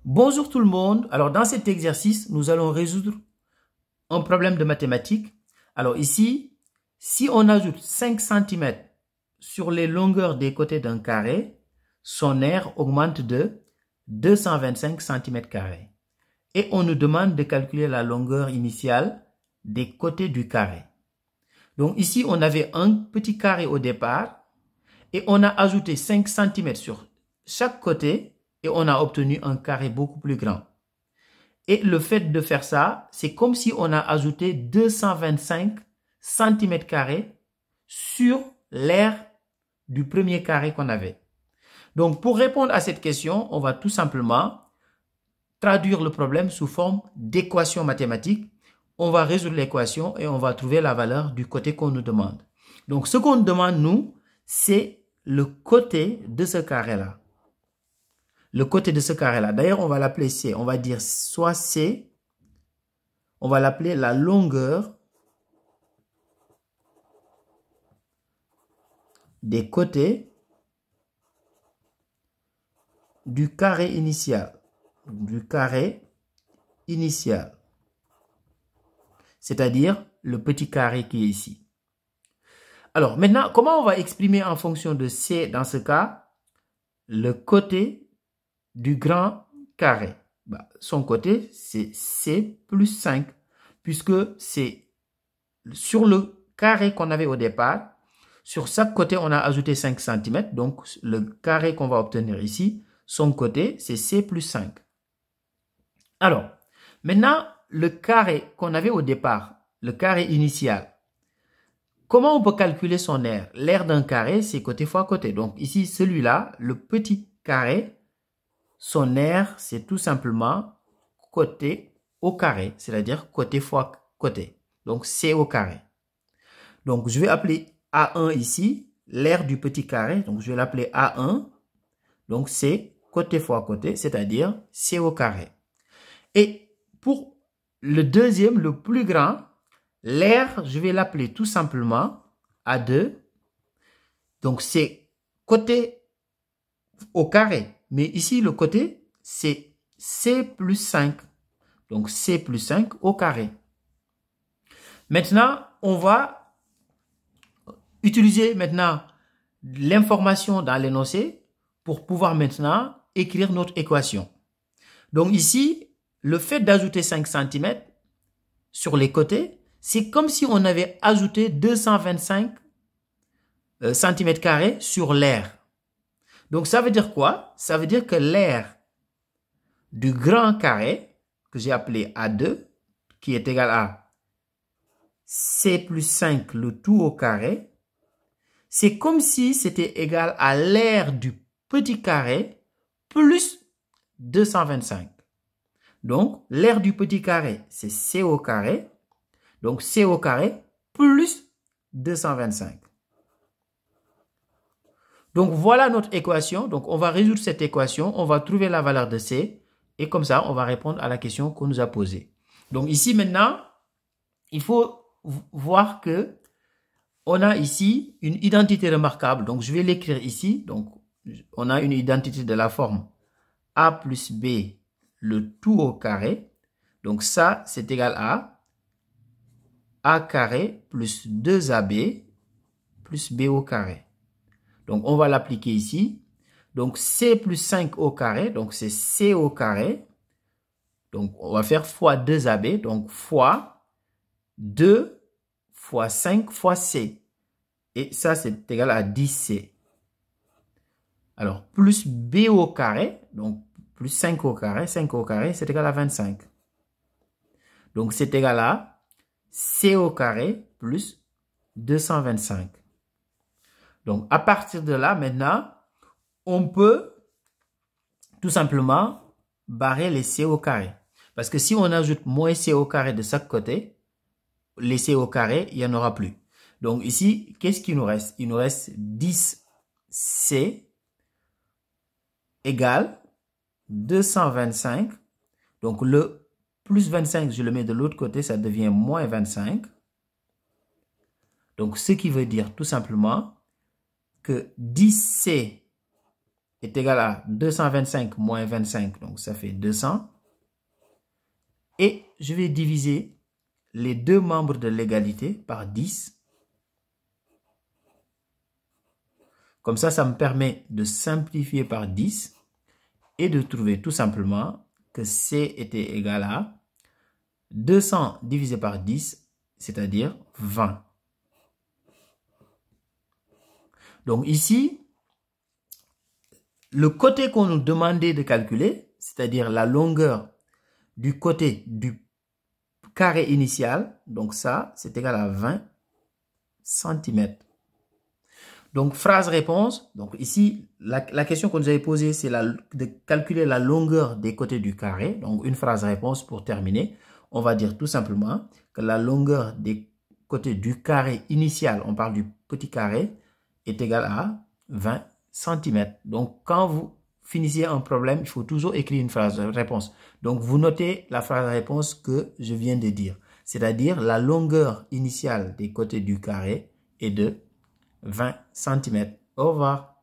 Bonjour tout le monde. Alors dans cet exercice, nous allons résoudre un problème de mathématiques. Alors ici, si on ajoute 5 cm sur les longueurs des côtés d'un carré, son aire augmente de 225 cm². Et on nous demande de calculer la longueur initiale des côtés du carré. Donc ici, on avait un petit carré au départ et on a ajouté 5 cm sur chaque côté et on a obtenu un carré beaucoup plus grand. Et le fait de faire ça, c'est comme si on a ajouté 225 cm² sur l'aire du premier carré qu'on avait. Donc, pour répondre à cette question, on va tout simplement traduire le problème sous forme d'équation mathématique. On va résoudre l'équation et on va trouver la valeur du côté qu'on nous demande. Donc, ce qu'on nous demande, nous, c'est le côté de ce carré-là. Le côté de ce carré-là. D'ailleurs, on va l'appeler C. On va dire soit C. On va l'appeler la longueur des côtés du carré initial. Du carré initial. C'est-à-dire le petit carré qui est ici. Alors, maintenant, comment on va exprimer en fonction de C, dans ce cas, le côté du grand carré? Son côté, c'est C plus 5, puisque c'est sur le carré qu'on avait au départ. Sur chaque côté, on a ajouté 5 cm. Donc, le carré qu'on va obtenir ici, son côté, c'est C plus 5. Alors, maintenant, le carré qu'on avait au départ, le carré initial, comment on peut calculer son aire? L'aire d'un carré, c'est côté fois côté. Donc, ici, celui-là, le petit carré, son aire, c'est tout simplement côté au carré, c'est-à-dire côté fois côté. Donc, C au carré. Donc, je vais appeler A1 ici, l'aire du petit carré. Donc, je vais l'appeler A1. Donc, c'est côté fois côté, c'est-à-dire C au carré. Et pour le deuxième, le plus grand, l'aire, je vais l'appeler tout simplement A2. Donc, c'est côté au carré. Mais ici, le côté, c'est C plus 5. Donc, C plus 5 au carré. Maintenant, on va utiliser maintenant l'information dans l'énoncé pour pouvoir maintenant écrire notre équation. Donc ici, le fait d'ajouter 5 cm sur les côtés, c'est comme si on avait ajouté 225 cm² sur l'aire. Donc ça veut dire quoi? Ça veut dire que l'aire du grand carré, que j'ai appelé A2, qui est égal à C plus 5 le tout au carré, c'est comme si c'était égal à l'aire du petit carré plus 225. Donc, l'aire du petit carré, c'est C au carré. Donc, C au carré plus 225. Donc, voilà notre équation. Donc, on va résoudre cette équation. On va trouver la valeur de C. Et comme ça, on va répondre à la question qu'on nous a posée. Donc, ici, maintenant, il faut voir que on a ici une identité remarquable. Donc, je vais l'écrire ici. Donc, on a une identité de la forme A plus B, le tout au carré. Donc, ça, c'est égal à A carré plus 2AB plus B au carré. Donc, on va l'appliquer ici. Donc, C plus 5 au carré. Donc, c'est C au carré. Donc, on va faire fois 2AB. Donc, fois 2 fois 5 fois C. Et ça, c'est égal à 10C. Alors, plus B au carré, donc plus 5 au carré, c'est égal à 25. Donc, c'est égal à C au carré plus 225. Donc, à partir de là, maintenant, on peut tout simplement barrer les C au carré. Parce que si on ajoute moins C au carré de chaque côté, les C au carré, il n'y en aura plus. Donc ici, qu'est-ce qu'il nous reste? Il nous reste 10C égale 225. Donc le plus 25, je le mets de l'autre côté, ça devient moins 25. Donc ce qui veut dire tout simplement que 10C est égal à 225 moins 25, donc ça fait 200. Et je vais diviser les deux membres de l'égalité par 10. Comme ça me permet de simplifier par 10 et de trouver tout simplement que C était égal à 200 divisé par 10, c'est-à-dire 20. Donc ici, le côté qu'on nous demandait de calculer, c'est-à-dire la longueur du côté du carré initial, donc ça, c'est égal à 20 cm. Donc, phrase-réponse. Donc, ici, la question qu'on nous avait posée, c'est de calculer la longueur des côtés du carré. Donc, une phrase-réponse pour terminer. On va dire tout simplement que la longueur des côtés du carré initial, on parle du petit carré, est égale à 20 cm. Donc, quand vous finissez un problème, il faut toujours écrire une phrase-réponse. Donc, vous notez la phrase-réponse que je viens de dire. C'est-à-dire, la longueur initiale des côtés du carré est de 20 cm. Au revoir.